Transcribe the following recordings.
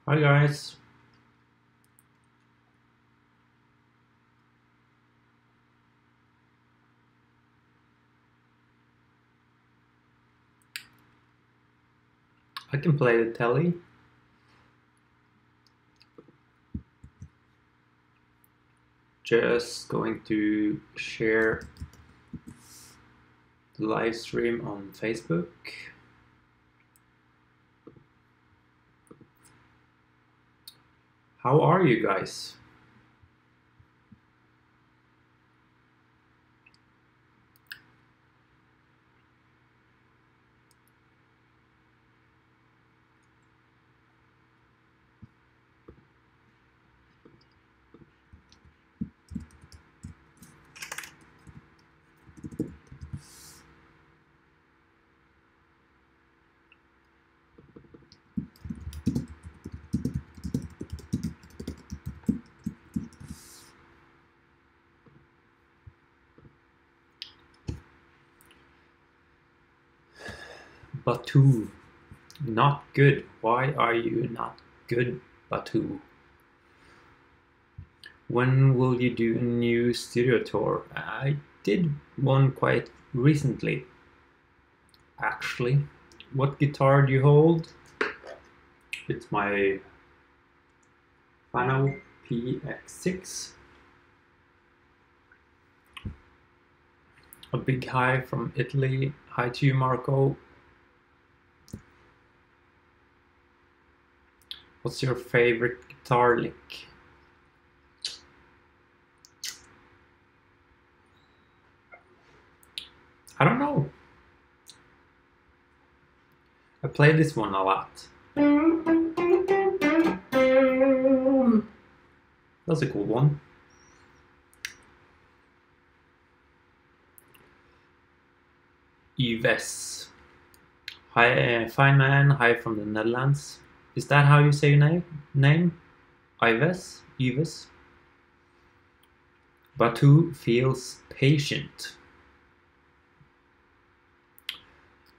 Hi guys. I can play the telly. Just going to share the live stream on Facebook. How are you guys? Batu, not good. Why are you not good, Batu? When will you do a new studio tour? I did one quite recently, actually. What guitar do you hold? It's my Fano PX6. A big hi from Italy. Hi to you, Marco. What's your favorite guitar lick? I don't know. I play this one a lot. That's a cool one. Yves. Hi, fine man. Hi from the Netherlands. Is that how you say your name? Yves? Yves? Batu feels patient.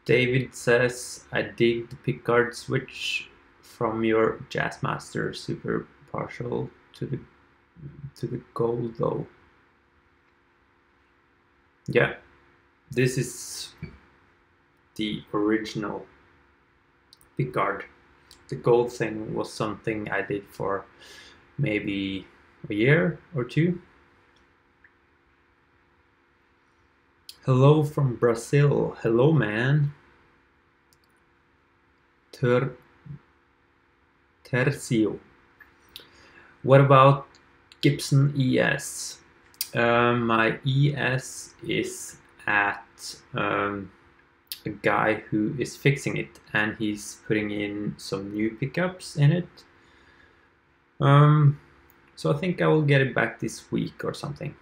David says, I dig the pickguard switch from your Jazzmaster. Super partial to the gold though. Yeah, this is the original pickguard. The gold thing was something I did for maybe a year or two. Hello from Brazil. Hello, man. Tercio. What about Gibson ES? My ES is at a guy who is fixing it, and he's putting in some new pickups in it. So I think I will get it back this week or something.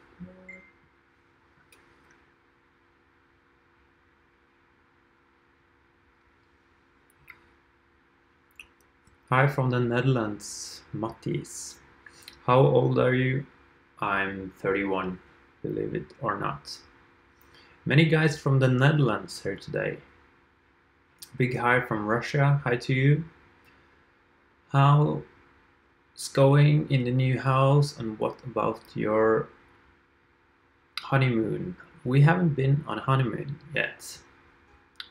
Hi from the Netherlands, Mattis. How old are you? I'm 31, believe it or not. Many guys from the Netherlands here today. Big hi from Russia, hi to you. How's going in the new house, and what about your honeymoon? We haven't been on honeymoon yet.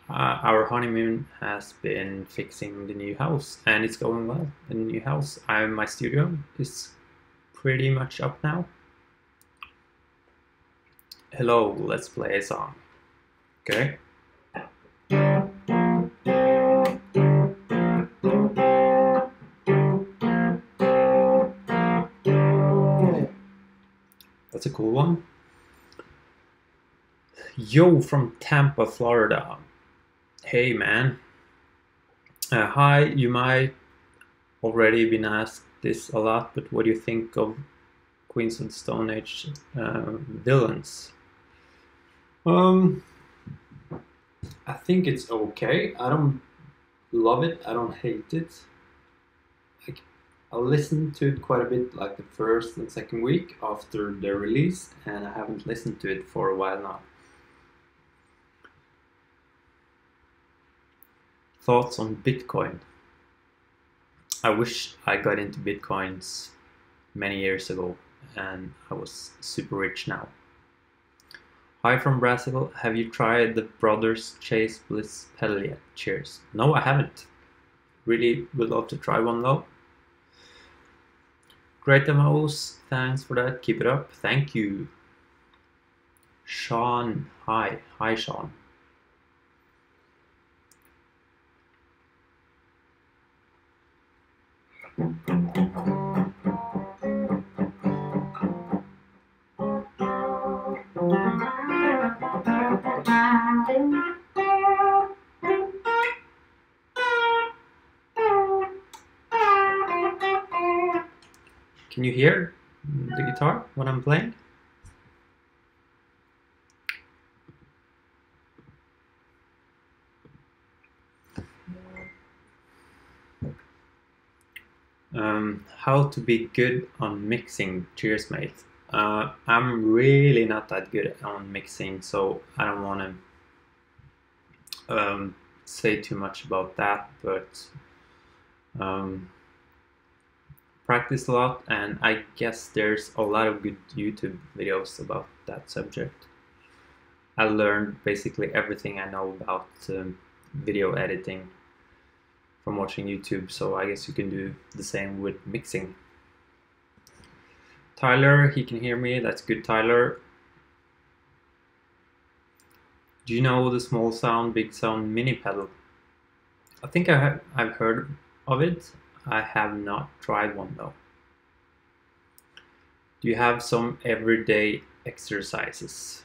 Our honeymoon has been fixing the new house, and it's going well in the new house. My studio is pretty much up now. Hello, let's play a song. Okay. That's a cool one. Yo from Tampa, Florida. Hey man, Hi, you might already been asked this a lot, but what do you think of Queens of the Stone Age villains? Um, I think it's okay. I don't love it. I don't hate it. Like, I listened to it quite a bit, like the first and second week after the release, and I haven't listened to it for a while now. Thoughts on Bitcoin? I wish I got into Bitcoins many years ago, and I was super rich now. Hi from Brazil. Have you tried the Brothers Chase Bliss pedal yet? Cheers. No, I haven't. Really would love to try one though. Great demos. Thanks for that. Keep it up. Thank you. Sean. Hi. Hi, Sean. Can you hear the guitar when I'm playing? How to be good on mixing. Cheers, mate. I'm really not that good on mixing, so I don't want to say too much about that, but practice a lot, and I guess there's a lot of good YouTube videos about that subject. I learned basically everything I know about video editing from watching YouTube, so I guess you can do the same with mixing. Tyler, he can hear me. That's good, Tyler. Do you know the small sound, big sound mini pedal? I think I've heard of it. I have not tried one though. Do you have some everyday exercises?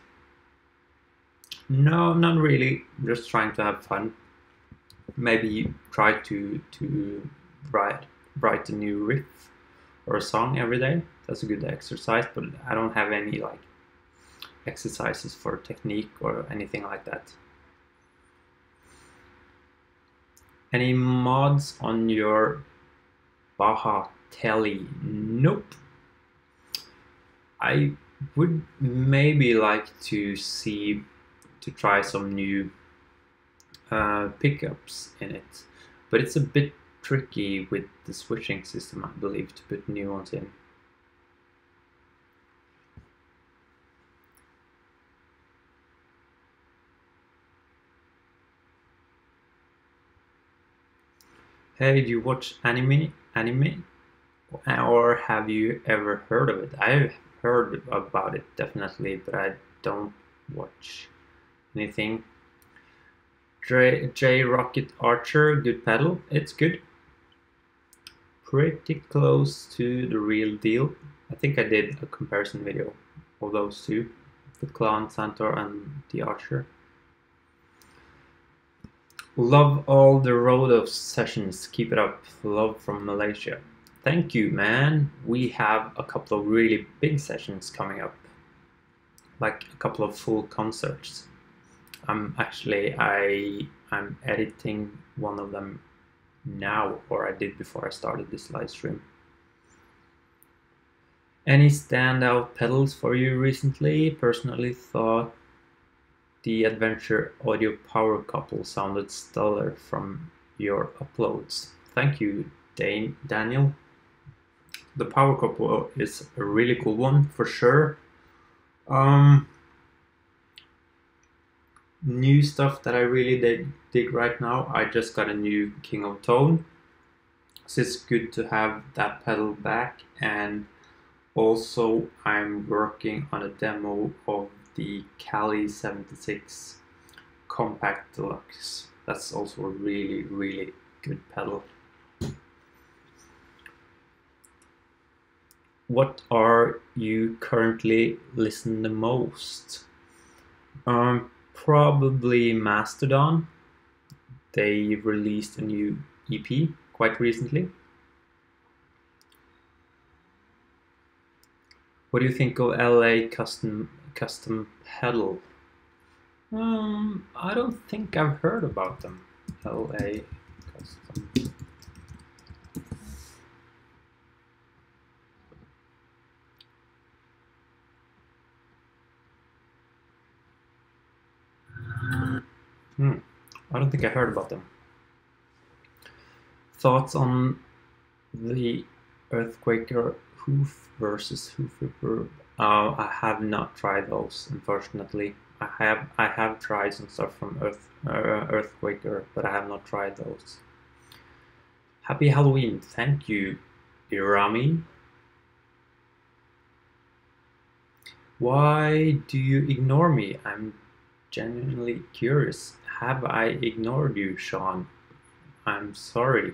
No, not really. Just trying to have fun. Maybe try to write a new riff or a song every day. That's a good exercise, but I don't have any like exercises for technique or anything like that. Any mods on your Baja Telly? Nope. I would maybe like to try some new pickups in it, but it's a bit tricky with the switching system, I believe, to put new ones in. Hey, do you watch anime? Or have you ever heard of it? I've heard about it, definitely, but I don't watch anything. J Rocket Archer, good pedal. It's good. Pretty close to the real deal. I think I did a comparison video of those two, the Clan Centaur and the Archer. Love all the Rhodos sessions. Keep it up. Love from Malaysia. Thank you, man. We have a couple of really big sessions coming up, like a couple of full concerts. I'm editing one of them now, or I did before I started this live stream. Any standout pedals for you recently? Personally thought the Adventure Audio Power Couple sounded stellar from your uploads. Thank you, Daniel. The Power Couple is a really cool one for sure. New stuff that I really dig right now. I just got a new King of Tone, so it's good to have that pedal back, and also I'm working on a demo of the Cali 76 Compact Deluxe. That's also a really good pedal. What are you currently listening the most? Probably Mastodon. they released a new EP quite recently. What do you think of LA Custom Pedal? I don't think I've heard about them. LA Custom. I don't think I heard about them. Thoughts on the Earthquaker Hoof versus Hoof Ripper? I have not tried those, unfortunately. I have tried some stuff from Earthquaker, but I have not tried those. Happy Halloween! Thank you, Irami. Why do you ignore me? I'm genuinely curious. Have I ignored you, Sean? I'm sorry.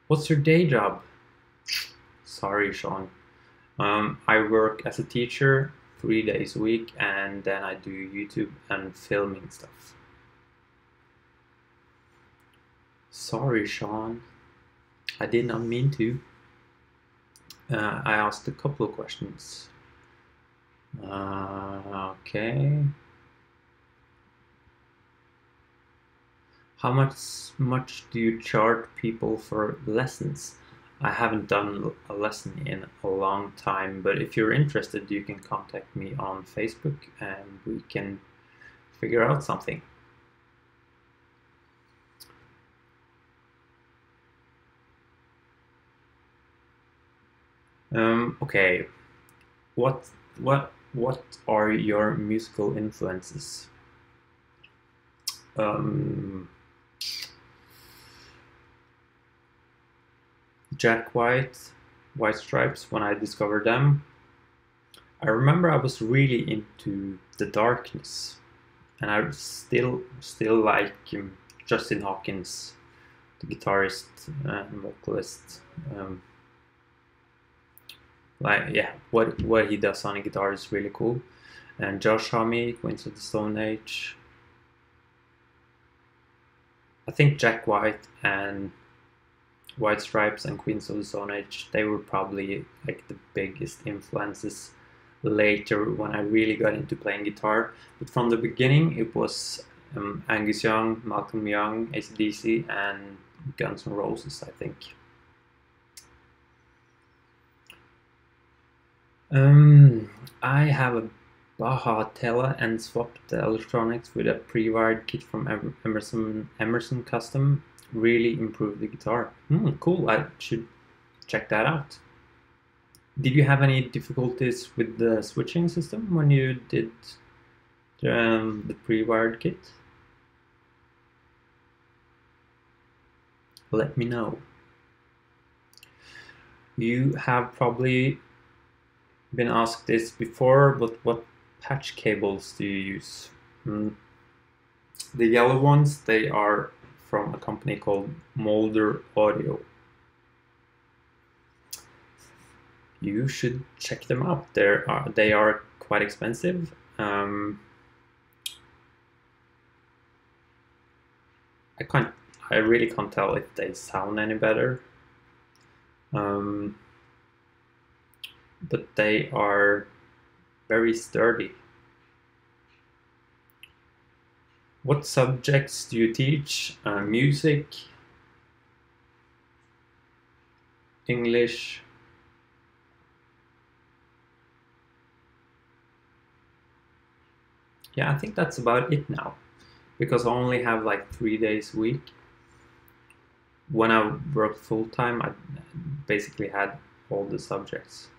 What's your day job? Sorry, Sean. I work as a teacher 3 days a week, and then I do YouTube and filming stuff. Sorry, Sean. I did not mean to. I asked a couple of questions. Okay. How much do you charge people for lessons? I haven't done a lesson in a long time, but if you're interested, you can contact me on Facebook and we can figure out something. Okay. What are your musical influences? Jack White, White Stripes, when I discovered them. I remember I was really into The Darkness, and I still like Justin Hawkins, the guitarist and vocalist. What he does on a guitar is really cool. And Josh Homme, Queens of the Stone Age. I think Jack White and White Stripes and Queens of the Stone Age, they were probably like the biggest influences later when I really got into playing guitar. But from the beginning, it was Angus Young, Malcolm Young, AC/DC, and Guns N' Roses, I think. I have a Baja Tele and swapped the electronics with a pre-wired kit from Emerson Custom. Really improved the guitar. Cool, I should check that out. Did you have any difficulties with the switching system when you did the pre-wired kit? Let me know. You have probably been asked this before, but what patch cables do you use? The yellow ones, they are from a company called Molder Audio. You should check them out. They are quite expensive. I really can't tell if they sound any better. But they are very sturdy. What subjects do you teach? Music, English. Yeah, I think that's about it now, because I only have like 3 days a week. When I worked full time, I basically had all the subjects.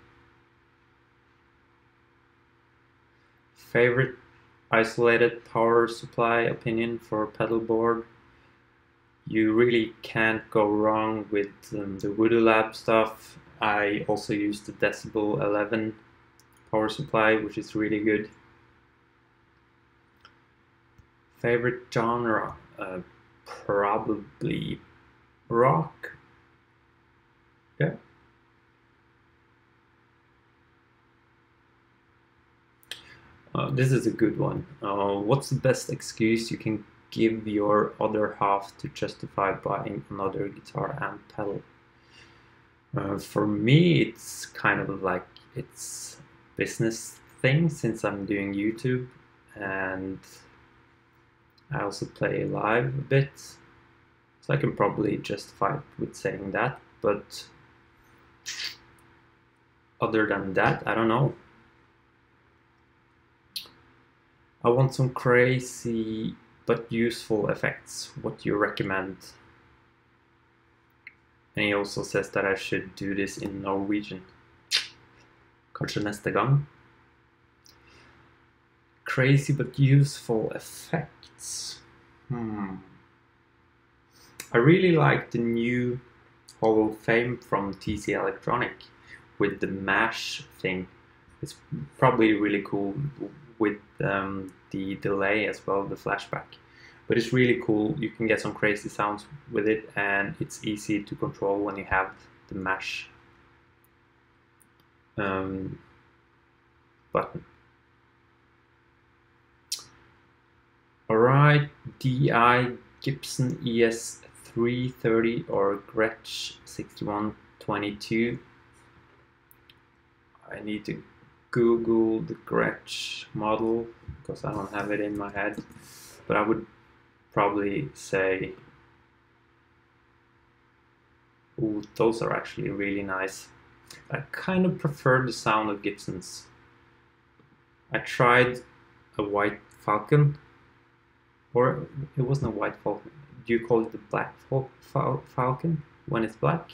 Favorite isolated power supply opinion for pedal board? You really can't go wrong with the Voodoo Lab stuff. I also use the Decibel 11 power supply, which is really good. Favorite genre? Probably rock. Yeah. This is a good one. What's the best excuse you can give your other half to justify buying another guitar and pedal? For me, it's kind of like it's business thing, since I'm doing YouTube and I also play live a bit, so I can probably justify it with saying that, but other than that, I don't know. I want some crazy but useful effects. What do you recommend? And he also says that I should do this in Norwegian. Kanskje neste gang. Crazy but useful effects. I really like the new Hall of Fame from TC Electronic with the mash thing. It's probably really cool with the delay as well, the flashback. But it's really cool. You can get some crazy sounds with it, and it's easy to control when you have the mash button. Alright, DI Gibson ES 330 or Gretsch 6122. I need to Google the Gretsch model because I don't have it in my head, but I would probably say, ooh, those are actually really nice. I kind of prefer the sound of Gibsons. I tried a White Falcon, or it wasn't a White Falcon. Do you call it the Black Falcon when it's black?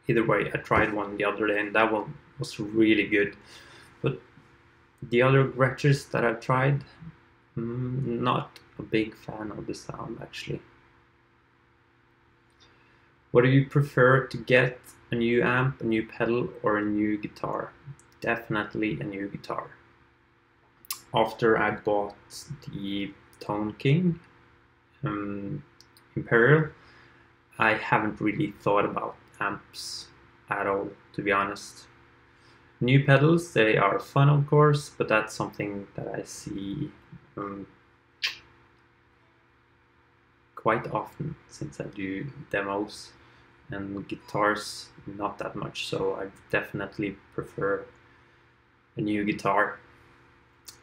Either way, I tried one the other day and that one was really good. But the other Gretsch's that I've tried, not a big fan of the sound actually. What do you prefer to get? A new amp, a new pedal, or a new guitar? Definitely a new guitar. After I bought the Tone King Imperial, I haven't really thought about amps at all, to be honest. New pedals, they are fun of course, but that's something that I see quite often since I do demos, and guitars not that much, so I definitely prefer a new guitar.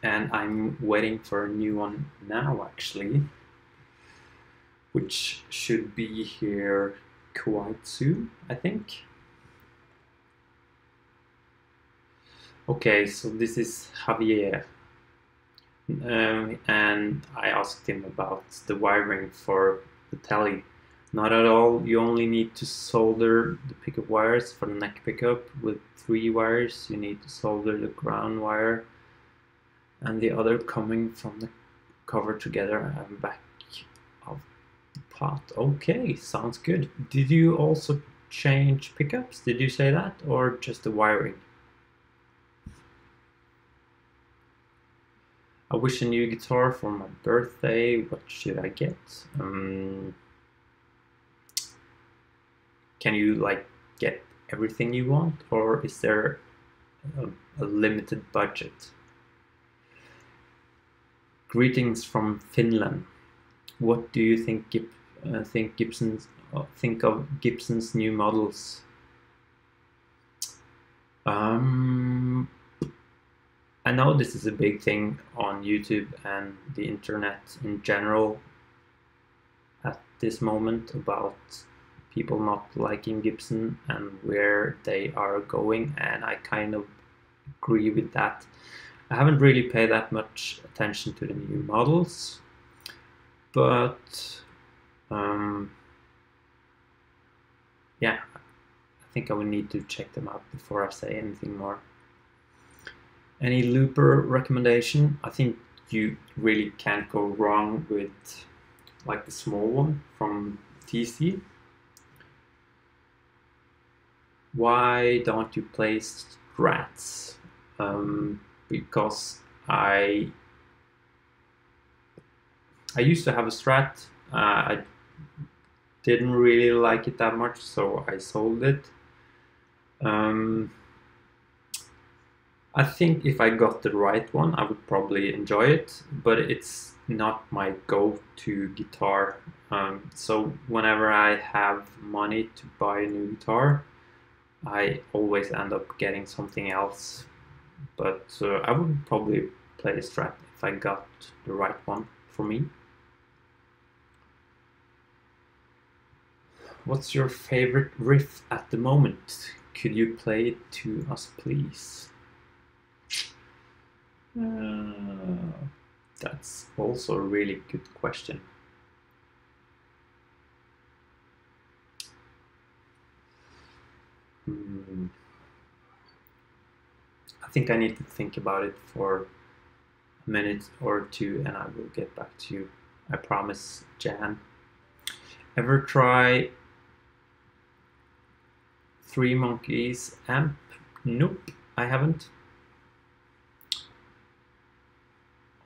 And I'm waiting for a new one now actually, which should be here quite soon, I think. Okay, so this is Javier, and I asked him about the wiring for the telly. Not at all, you only need to solder the pickup wires for the neck pickup with 3 wires. You need to solder the ground wire and the other coming from the cover together and back of the pot. Okay, sounds good. Did you also change pickups? Did you say that, or just the wiring? I wish a new guitar for my birthday. What should I get? Can you like get everything you want, or is there a limited budget? Greetings from Finland. What do you think think of Gibson's new models? I know this is a big thing on YouTube and the internet in general at this moment about people not liking Gibson and where they are going, and I kind of agree with that. I haven't really paid that much attention to the new models, but yeah, I think I will need to check them out before I say anything more. Any looper recommendation? I think you really can't go wrong with like the small one from TC. Why don't you play Strats? Because I used to have a Strat. I didn't really like it that much, so I sold it. I think if I got the right one, I would probably enjoy it, but it's not my go-to guitar. So whenever I have money to buy a new guitar, I always end up getting something else. But I would probably play a Strat if I got the right one for me. What's your favorite riff at the moment? Could you play it to us, please? That's also a really good question. I think I need to think about it for a minute or two and I will get back to you. I promise, Jan. Ever try Three Monkeys amp? Nope, I haven't.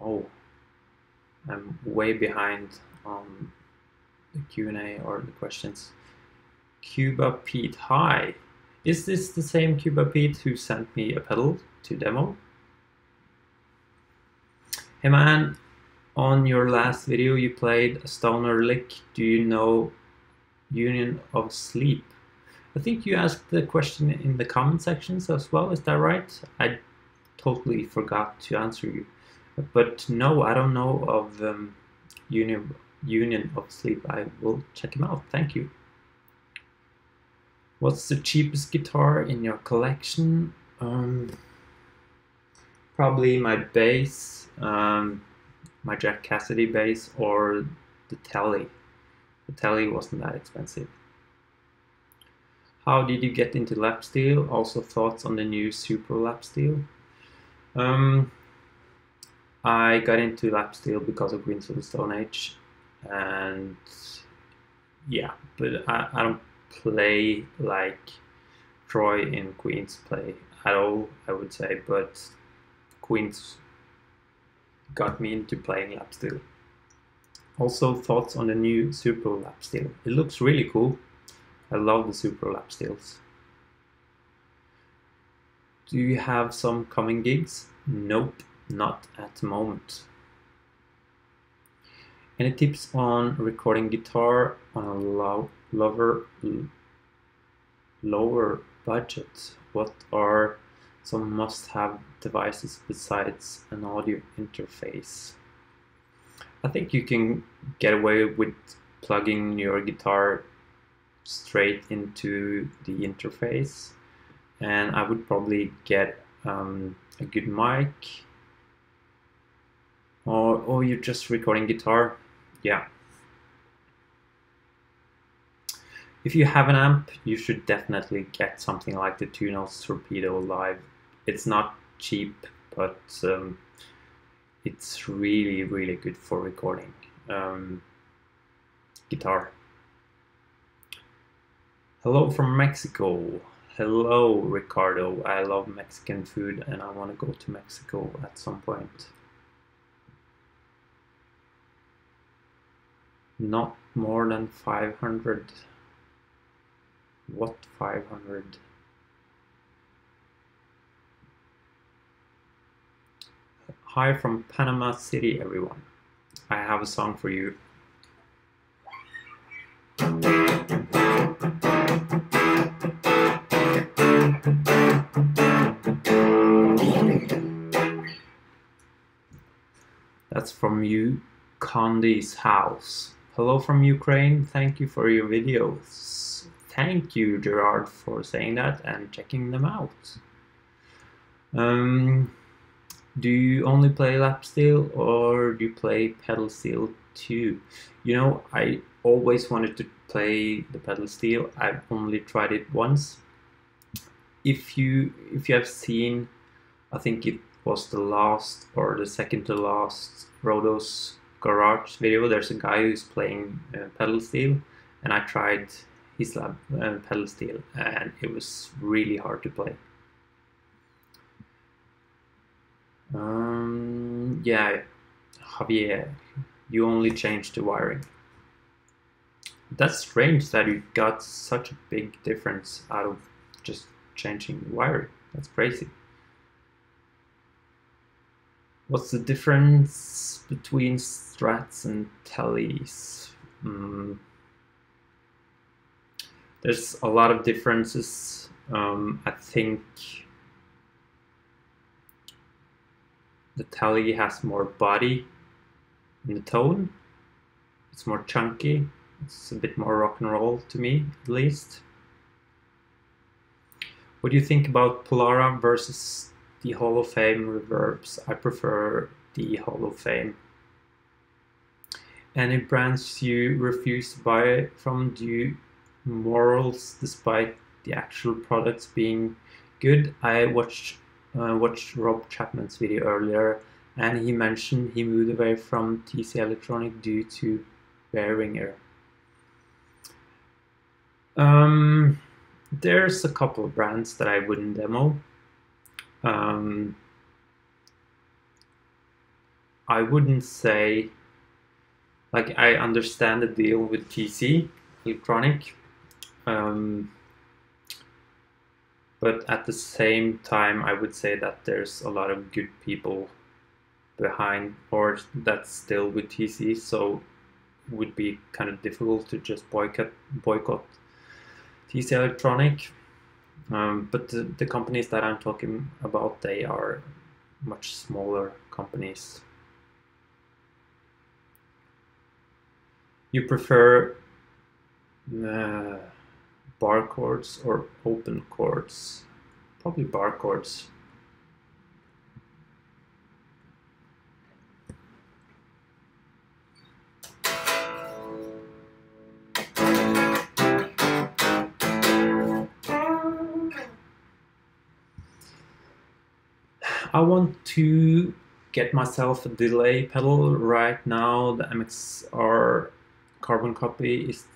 Oh, I'm way behind on the Q&A or the questions. Cuba Pete, hi. Is this the same Cuba Pete who sent me a pedal to demo? Hey man, on your last video you played a stoner lick. Do you know Union of Sleep? I think you asked the question in the comment sections as well, is that right? I totally forgot to answer you. But no, I don't know of Union of Sleep. I will check him out, thank you. What's the cheapest guitar in your collection? Probably my bass, my Jack Cassidy bass, or the Telly. The Telly wasn't that expensive. How did you get into lap steel? Also thoughts on the new Super lap steel? I got into lap steel because of Queens of the Stone Age, and yeah, but I don't play like Troy in Queens play at all, I would say, but Queens got me into playing lap steel. Also thoughts on the new Super lap steel. It looks really cool. I love the Super lap steels. Do you have some coming gigs? Nope, not at the moment. Any tips on recording guitar on a lower budget? What are some must-have devices besides an audio interface? I think you can get away with plugging your guitar straight into the interface, and I would probably get a good mic, or you're just recording guitar. Yeah. If you have an amp, you should definitely get something like the 2-Notes Torpedo Live. It's not cheap, but it's really, really good for recording guitar. Hello from Mexico. Hello, Ricardo. I love Mexican food and I want to go to Mexico at some point. Not more than 500. What 500? Hi from Panama City, everyone. I have a song for you. That's from you, Condi's house. Hello from Ukraine. Thank you for your videos. Thank you, Gerard, for saying that and checking them out. Do you only play lap steel or do you play pedal steel too? You know, I always wanted to play the pedal steel. I've only tried it once. If you have seen, I think it was the last or the second to last Rodos Garage video, there's a guy who's playing pedal steel, and I tried his pedal steel and it was really hard to play. Yeah, Javier, you only changed the wiring. That's strange that you got such a big difference out of just changing the wiring. That's crazy. What's the difference between strats and tellies? There's a lot of differences. I think the telly has more body in the tone. It's more chunky. It's a bit more rock and roll to me, at least. What do you think about Polara versus the Hall of Fame reverbs? I prefer the Hall of Fame. Any brands you refuse to buy from due morals despite the actual products being good? I watched Rob Chapman's video earlier, and he mentioned he moved away from TC Electronic due to Behringer. There's a couple of brands that I wouldn't demo. I wouldn't say, like, I understand the deal with TC Electronic, but at the same time I would say that there's a lot of good people behind, or that's still with TC, so it would be kind of difficult to just boycott TC Electronic. But the companies that I'm talking about, they are much smaller companies. You prefer bar chords or open chords? Probably bar chords. I want to get myself a delay pedal right now. The MXR carbon copy is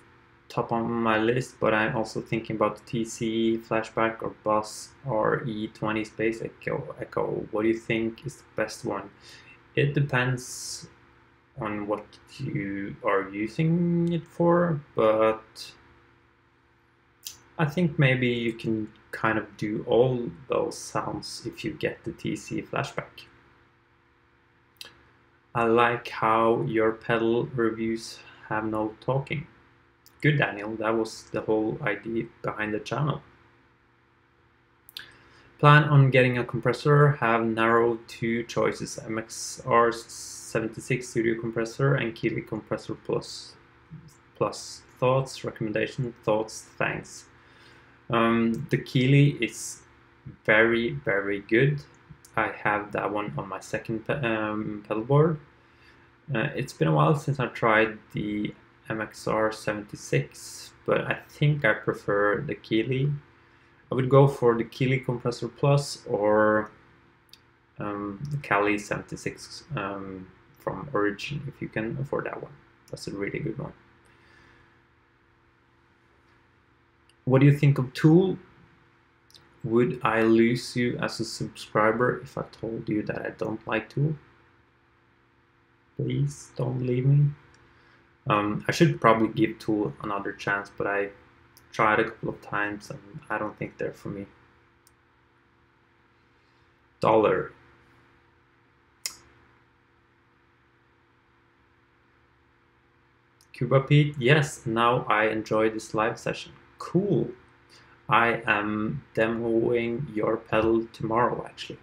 top on my list, but I'm also thinking about the TC Flashback or Boss or E20 Space Echo. What do you think is the best one? It depends on what you are using it for, but I think maybe you can kind of do all those sounds if you get the TC Flashback. I like how your pedal reviews have no talking. Good, Daniel, that was the whole idea behind the channel. Plan on getting a compressor, have narrowed two choices, MXR 76 Studio Compressor and Keeley Compressor Plus. Thoughts, recommendation, thoughts, thanks. The Keeley is very, very good. I have that one on my second pedal board. It's been a while since I tried the MXR 76, but I think I prefer the Keeley. I would go for the Keeley Compressor Plus or the Kali 76 from Origin, if you can afford that one. That's a really good one. What do you think of Tool? Would I lose you as a subscriber if I told you that I don't like Tool? Please don't leave me. I should probably give Tool another chance, but I tried a couple of times and I don't think they're for me. Dollar. Cuba Pete, yes, now I enjoy this live session. Cool. I am demoing your pedal tomorrow, actually.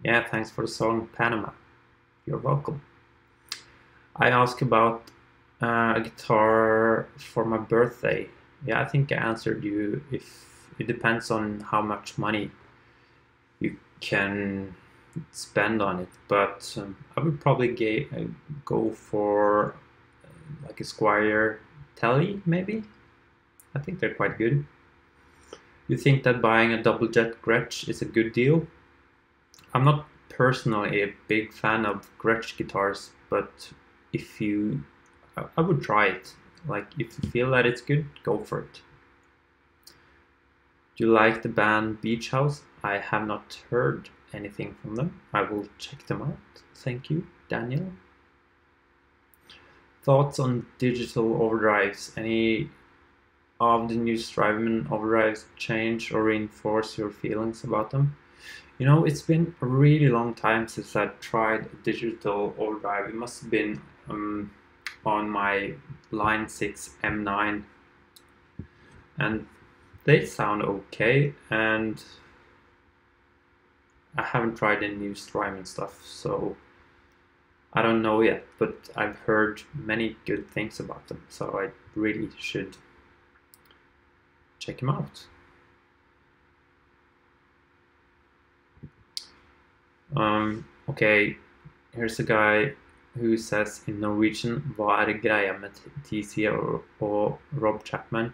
Yeah, thanks for the song, Panama. You're welcome. I asked about a guitar for my birthday. Yeah, I think I answered you. If it depends on how much money you can spend on it, but I would probably go for like a Squier Telly, maybe. I think they're quite good. You think that buying a double jet Gretsch is a good deal? I'm not personally a big fan of Gretsch guitars, but if you, I would try it. Like, if you feel that it's good, go for it. Do you like the band Beach House? I have not heard anything from them. I will check them out. Thank you, Daniel. Thoughts on digital overdrives? Any of the new Striving overdrives change or reinforce your feelings about them? You know, it's been a really long time since I tried a digital overdrive. It must have been on my Line 6 M9, and they sound okay, and I haven't tried any new Strymon stuff, so I don't know yet, but I've heard many good things about them, so I really should check them out. Okay, here's a guy who says in Norwegian, hva greia med TC og Rob Chapman?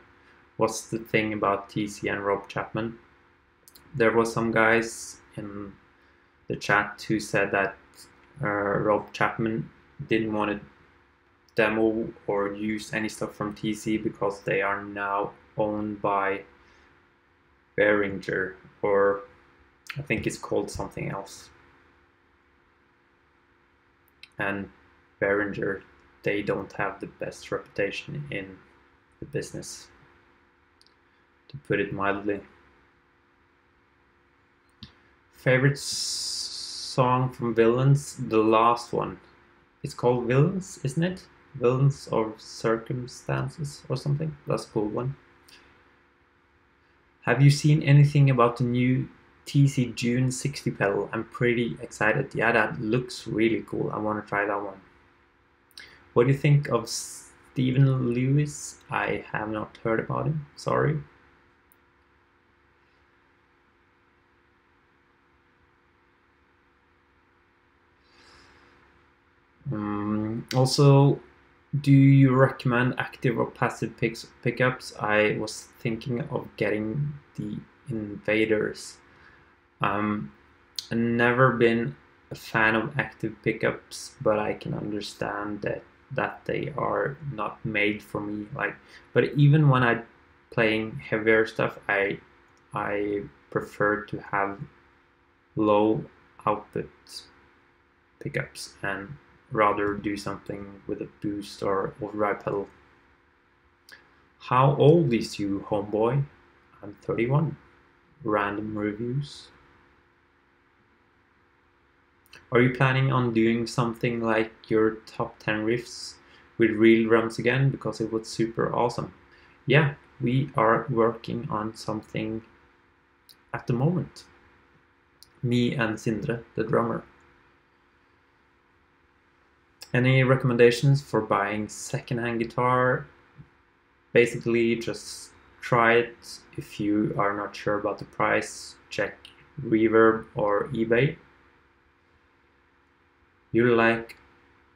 What's the thing about TC and Rob Chapman? There was some guys in the chat who said that Rob Chapman didn't want to demo or use any stuff from TC because they are now owned by Behringer, or I think it's called something else. And Behringer, they don't have the best reputation in the business, to put it mildly. Favorite song from Villains? The last one. It's called Villains, isn't it? Villains of Circumstances or something. That's a cool one. Have you seen anything about the new TC June 60 pedal? I'm pretty excited. Yeah, that looks really cool. I want to try that one. What do you think of Stephen Lewis? I have not heard about him. Sorry. Also, do you recommend active or passive pickups? I was thinking of getting the Invaders. I've never been a fan of active pickups, but I can understand that they are not made for me. But even when I'm playing heavier stuff, I prefer to have low output pickups and rather do something with a boost or overdrive pedal. How old is you, homeboy? I'm 31. Random reviews. Are you planning on doing something like your top 10 riffs with real drums again? Because it was super awesome. Yeah, we are working on something at the moment. Me and Sindre, the drummer. Any recommendations for buying secondhand guitar? Basically, just try it. If you are not sure about the price, check Reverb or eBay. You like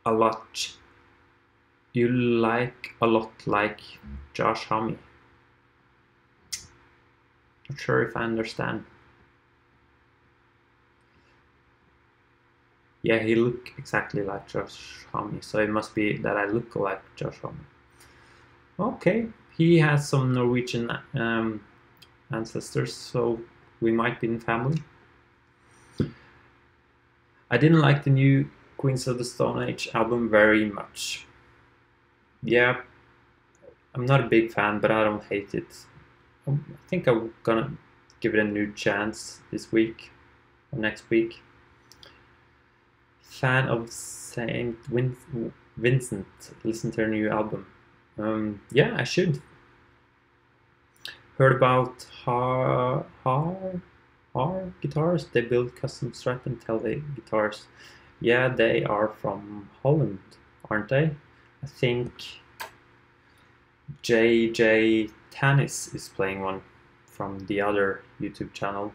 a lot like Josh Homme. Not sure if I understand. Yeah, he looked exactly like Josh Homme, so it must be that I look like Josh Homme. Okay, he has some Norwegian ancestors, so we might be in family. I didn't like the new Queens of the Stone Age album very much. Yeah, I'm not a big fan, but I don't hate it. I think I'm gonna give it a new chance this week or next week. Fan of Saint Vincent. Listen to their new album. Yeah, I should. Heard about Har guitars. They build custom Strat and Tele guitars. Yeah, they are from Holland, aren't they? I think JJ Tanis is playing one from the other YouTube channel.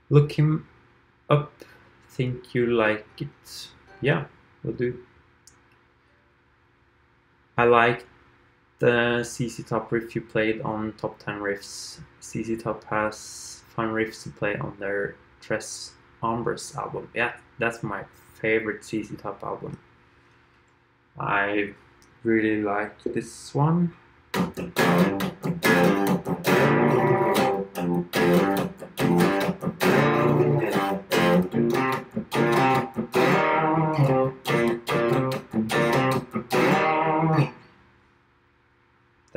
Look him up. Think you like it? Yeah, will do. I like the CC Top riff you played on Top 10 Riffs. CC Top has fun riffs to play on their Tres Hombres album. Yeah, that's my favorite CC Top album. I really like this one.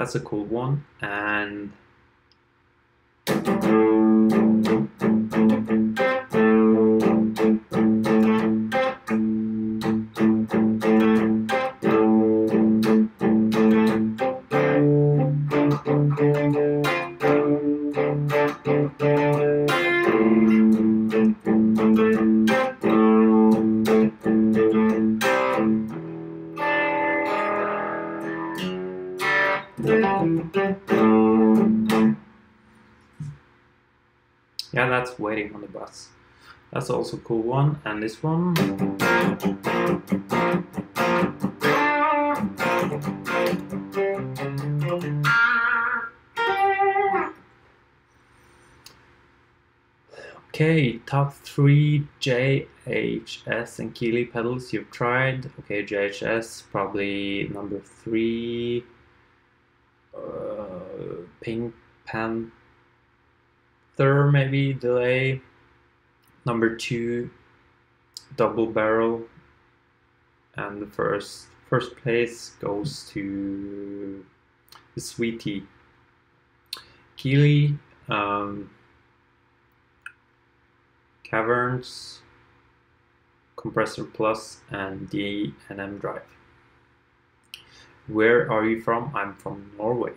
That's a cool one. And yeah, that's Waiting on the Bus. That's also a cool one. And this one. Okay, top 3 JHS and Keeley pedals you've tried. Okay, JHS, probably number 3. Pink Panther, maybe, Delay. Number 2, Double Barrel. And the first place goes to the Sweetie. Keeley, Caverns, Compressor Plus, and D&M Drive. Where are you from? I'm from Norway.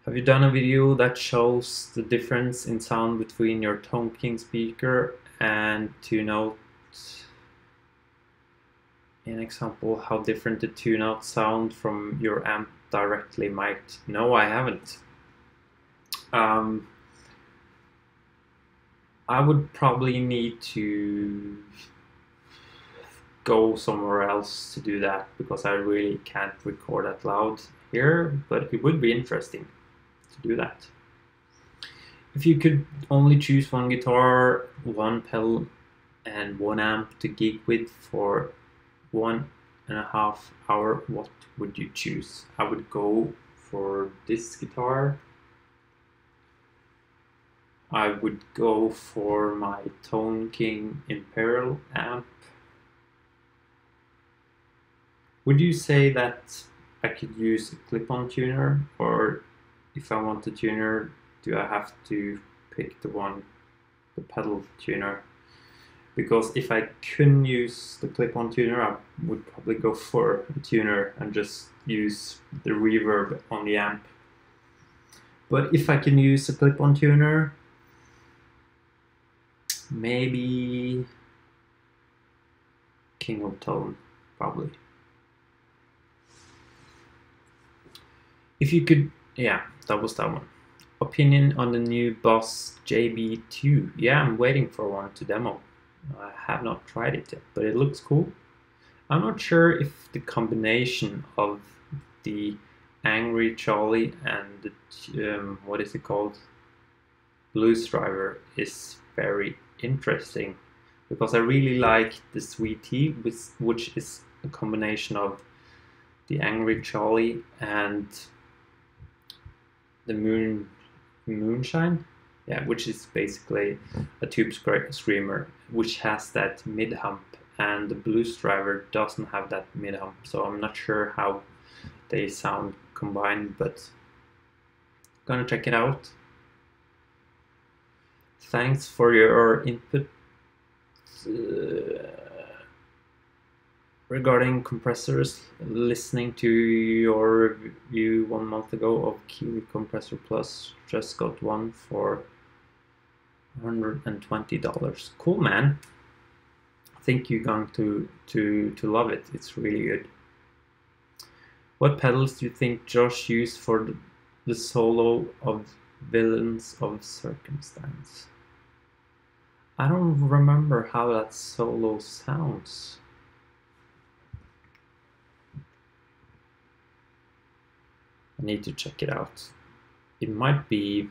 Have you done a video that shows the difference in sound between your Tone King speaker and 2-note? An example how different the 2-note sound from your amp directly might. No, I haven't. I would probably need to go somewhere else to do that because I really can't record that loud here, but it would be interesting to do that. If you could only choose one guitar, one pedal, and one amp to gig with for 1.5 hours, what would you choose? I would go for this guitar. I would go for my Tone King Imperial amp. Would you say that I could use a clip-on tuner, or if I want a tuner, do I have to pick the pedal tuner? Because if I couldn't use the clip-on tuner, I would probably go for a tuner and just use the reverb on the amp. But if I can use a clip-on tuner, maybe King of Tone, probably. If you could, yeah, that was that one. Opinion on the new Boss JB2. Yeah, I'm waiting for one to demo. I have not tried it yet, but it looks cool. I'm not sure if the combination of the Angry Charlie and the, what is it called? Blues Driver is very interesting, because I really like the Sweetie, which is a combination of the Angry Charlie and the Moonshine, yeah, which is basically a tube screamer which has that mid hump, and the Blues Driver doesn't have that mid hump, so I'm not sure how they sound combined, but gonna check it out. Thanks for your input regarding compressors. Listening to your review 1 month ago of Keeley Compressor Plus, just got one for $120. Cool, man. I think you're going to love it. It's really good. What pedals do you think Josh used for the solo of Villains of Circumstance? I don't remember how that solo sounds. I need to check it out. It might be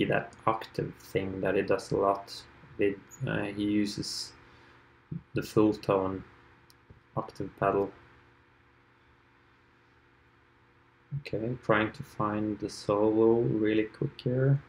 that octave thing that it does a lot with. He uses the full tone octave pedal. Okay, trying to find the solo really quick here.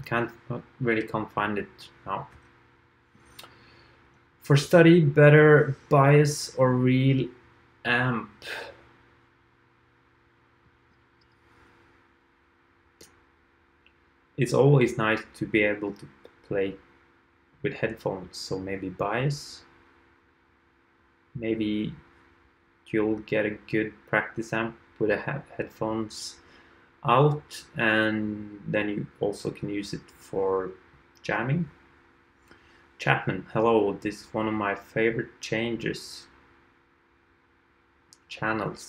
can't find it now. For study, better bias or real amp? It's always nice to be able to play with headphones, so maybe bias. Maybe you'll get a good practice amp with a headphones out, and then you also can use it for jamming. Chapman, hello, this is one of my favorite channels,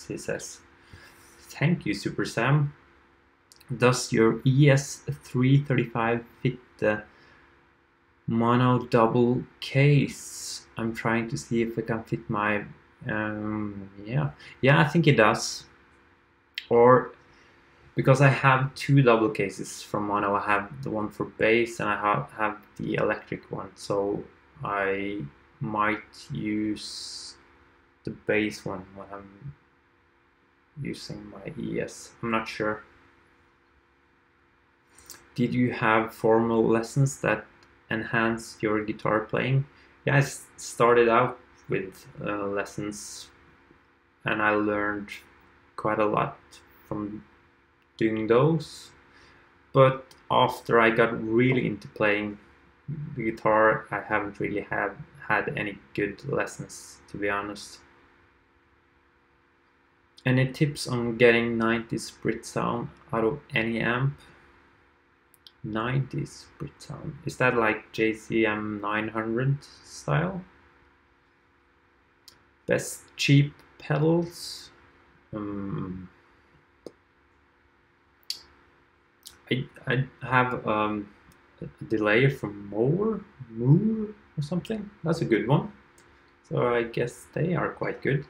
he says. Thank you, Super Sam. Does your ES335 fit the mono double case? I'm trying to see if I can fit my, yeah, I think it does. Or because I have two double cases from mono, I have the one for bass and I have the electric one, so I might use the bass one when I'm using my ES. I'm not sure. Did you have formal lessons that enhanced your guitar playing? Yeah, I started out with lessons, and I learned quite a lot from doing those. But after I got really into playing the guitar, I haven't really had any good lessons, to be honest. Any tips on getting 90s Brit sound out of any amp? 90s Brit sound. Is that like JCM 900 style? Best cheap pedals? I have a delay from Moore or something. That's a good one. So I guess they are quite good.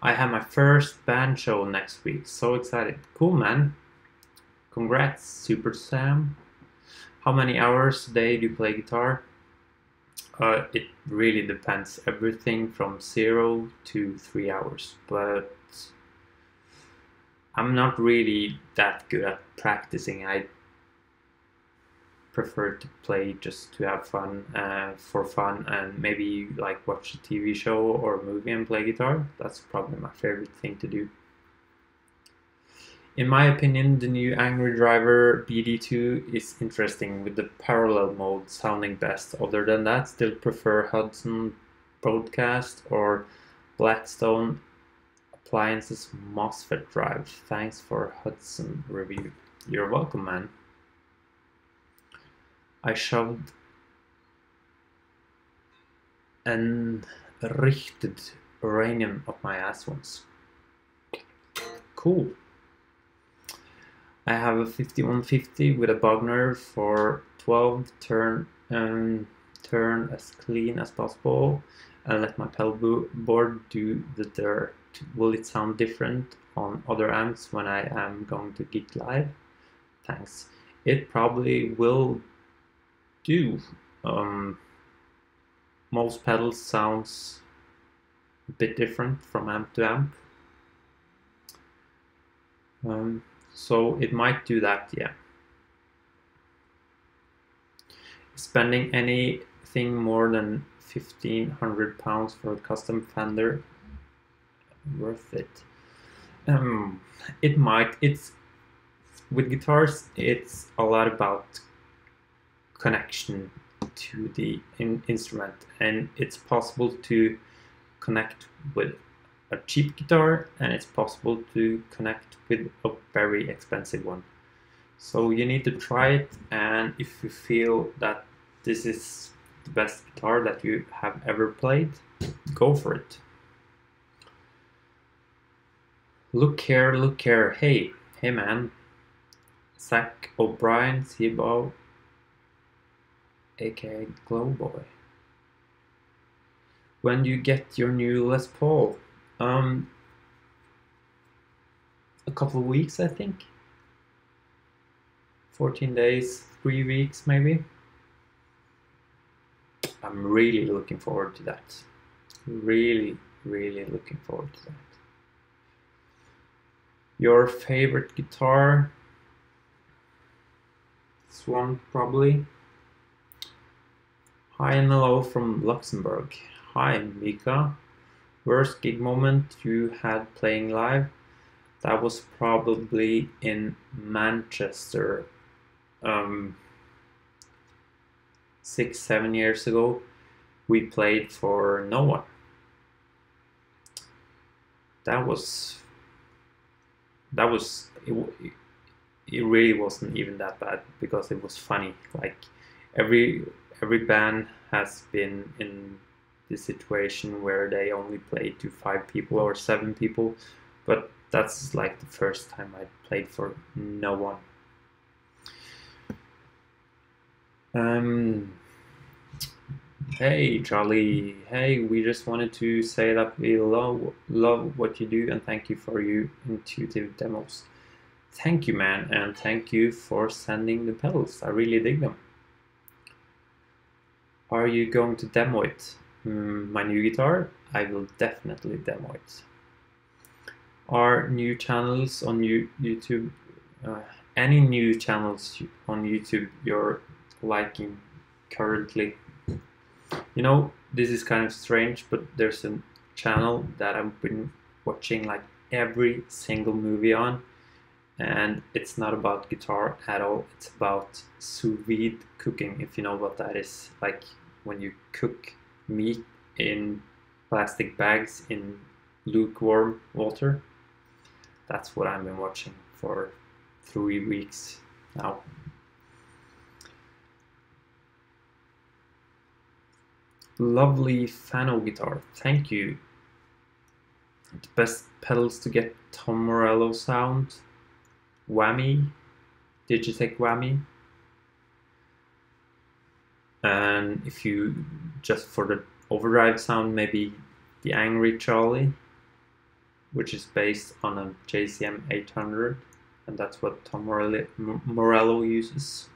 I have my first band show next week. So excited. Cool, man. Congrats, Super Sam. How many hours a day do you play guitar? It really depends. Everything from 0 to 3 hours. But I'm not really that good at practicing. I prefer to play just to have fun, for fun, and maybe like watch a TV show or a movie and play guitar. That's probably my favorite thing to do. In my opinion, the new Angry Driver BD2 is interesting with the parallel mode sounding best. Other than that, still prefer Hudson Broadcast or Blackstone Appliances MOSFET drive. Thanks for Hudson review. You're welcome, man. I shoved enrichted uranium up my ass once. Cool. I have a 5150 with a Bogner for 12, turn as clean as possible and let my pedal board do the dirt. Will it sound different on other amps when I am going to gig live? Thanks. It probably will do. Most pedals sounds a bit different from amp to amp. So it might do that, yeah. Spending anything more than £1,500 for a custom Fender worth it? It might. It's with guitars. It's a lot about connection to the instrument, and it's possible to connect with a cheap guitar, and it's possible to connect with a very expensive one. So you need to try it, and if you feel that this is the best guitar that you have ever played, go for it. Look here. Hey man. Zach O'Brien, Seabow, aka Glowboy. When do you get your new Les Paul? A couple of weeks, I think. 14 days, 3 weeks maybe. I'm really looking forward to that. Really looking forward to that. Your favorite guitar? This one probably. Hi and hello from Luxembourg. Hi Mika. Worst gig moment you had playing live? That was probably in Manchester 6-7 years ago. We played for no one. It really wasn't even that bad because it was funny. Like every band has been in this situation where they only play to 5 people or 7 people, but that's like the first time I played for no one. Hey Charlie, hey, we just wanted to say that we love what you do and thank you for your intuitive demos. Thank you, man, and thank you for sending the pedals. I really dig them. Are you going to demo it? My new guitar? I will definitely demo it. Are new channels on YouTube? Any new channels on YouTube you're liking currently? You know, this is kind of strange, but there's a channel that I've been watching like every single movie on, and it's not about guitar at all. It's about sous vide cooking, if you know what that is. Like when you cook meat in plastic bags in lukewarm water. That's what I've been watching for 3 weeks now. Lovely Fano guitar, thank you. The best pedals to get Tom Morello sound. Whammy, Digitech Whammy. And if you just for the overdrive sound, maybe the Angry Charlie, which is based on a JCM 800, and that's what Tom Morello uses.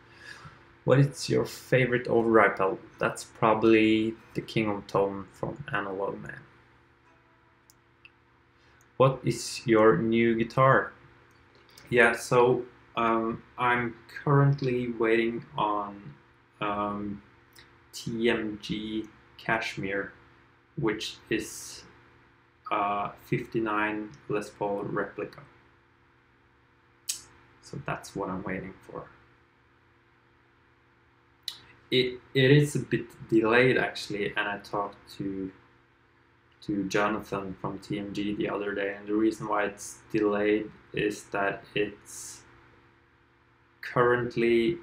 What is your favorite overdrive pedal? That's probably the King of Tone from Analog Man. What is your new guitar? Yeah, so I'm currently waiting on TMG Cashmere, which is a 59 Les Paul replica. So that's what I'm waiting for. It is a bit delayed actually, and I talked to Jonathan from TMG the other day, and the reason why it's delayed is that it's currently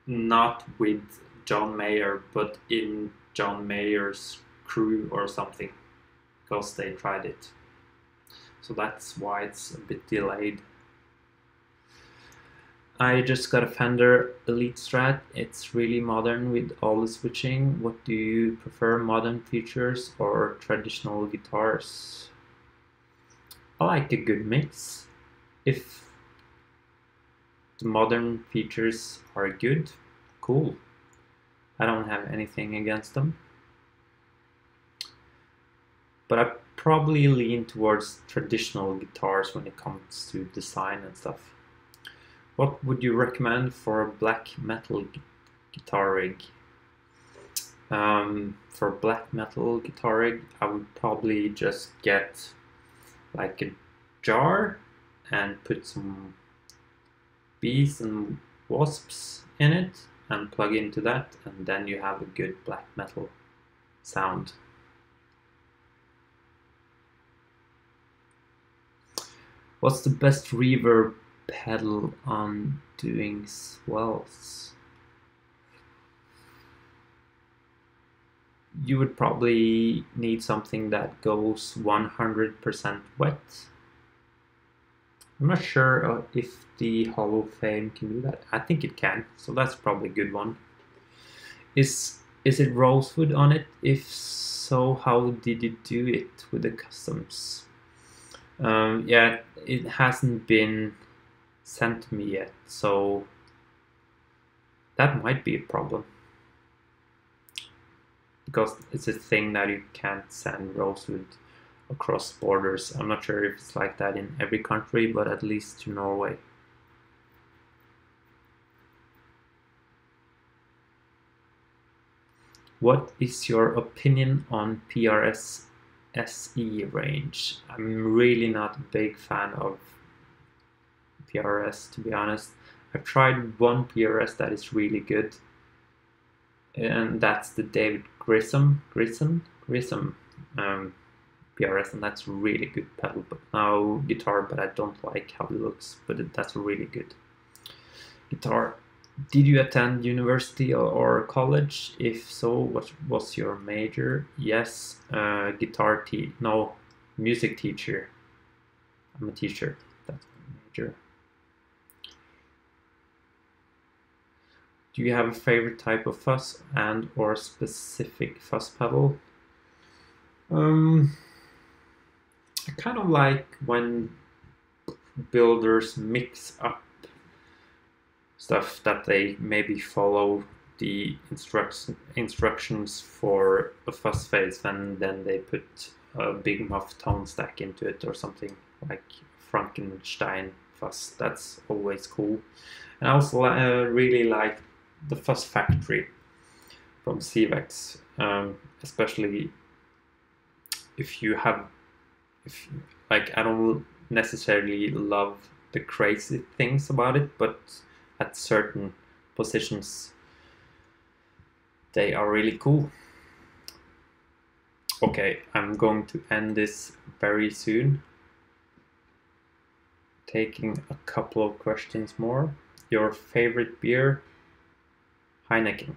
not with John Mayer, but in John Mayer's crew or something, because they tried it. So that's why it's a bit delayed. I just got a Fender Elite Strat. It's really modern with all the switching. What do you prefer, modern features or traditional guitars? I like a good mix. If the modern features are good, cool. I don't have anything against them. But I probably lean towards traditional guitars when it comes to design and stuff. What would you recommend for a black metal guitar rig? For black metal guitar rig, I would probably just get like a jar and put some bees and wasps in it and plug into that, and then you have a good black metal sound. What's the best reverb pedal on doing swells? You would probably need something that goes 100% wet. I'm not sure if the Hall of Fame can do that. I think it can, so that's probably a good one. Is Is it rosewood on it? If so, how did you do it with the customs? Yeah, it hasn't been sent to me yet, so that might be a problem. Because it's a thing that you can't send rosewood across borders. I'm not sure if it's like that in every country, but at least to Norway. What is your opinion on PRS SE range? I'm really not a big fan of PRS, to be honest. I've tried one PRS that is really good, and that's the David Grissom PRS, and that's a really good pedal, but now guitar, but I don't like how it looks, but that's a really good guitar. Did you attend university or college? If so, what was your major? Yes, music teacher. I'm a teacher, that's my major. Do you have a favorite type of fuzz and or specific fuzz pedal? I kind of like when builders mix up stuff that they maybe follow the instructions for a fuzz face, and then they put a big muff tone stack into it or something like Frankenstein fuzz. That's always cool. And I also really like the Fuzz Factory from Cvex, especially if I don't necessarily love the crazy things about it, but at certain positions they are really cool. Okay, I'm going to end this very soon, taking a couple of questions more. Your favorite beer? Heineken.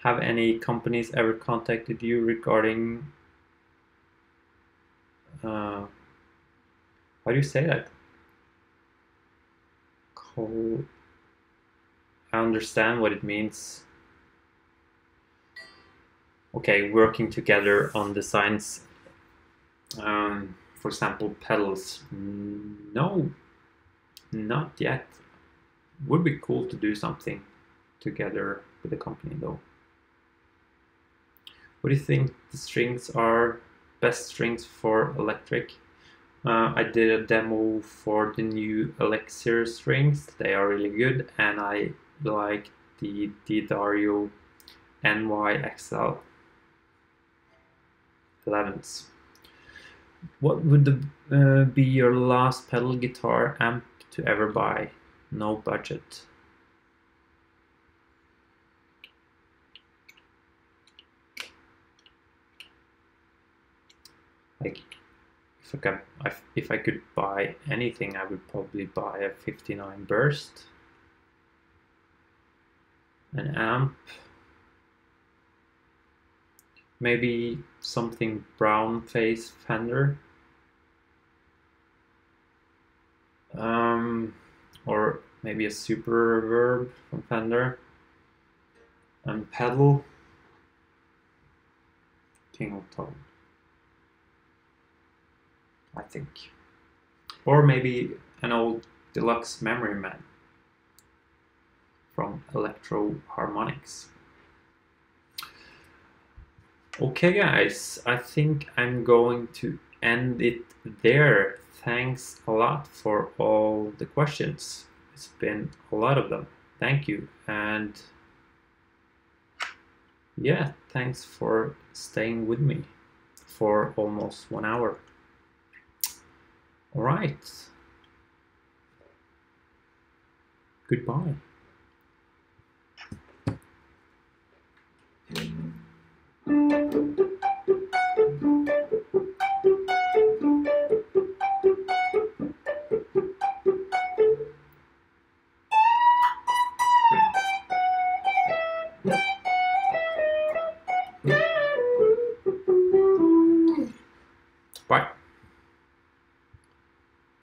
Have any companies ever contacted you regarding how do you say that? I understand what it means. Okay, working together on designs. For example, pedals. No, not yet. Would be cool to do something together with the company though. What do you think the strings are best strings for electric? I did a demo for the new Elixir strings. They are really good, and I like the Dario NYXL 11s. What would be your last pedal guitar amp to ever buy? No budget. Like, if I could buy anything, I would probably buy a 59 Burst, an amp, maybe something brown face Fender, or maybe a Super Reverb from Fender, and pedal, King of Tone, I think, or maybe an old deluxe Memory Man from Electro Harmonics. Okay guys, I think I'm going to end it there. Thanks a lot for all the questions. It's been a lot of them. Thank you. And yeah, thanks for staying with me for almost 1 hour. All right. Goodbye. Bye.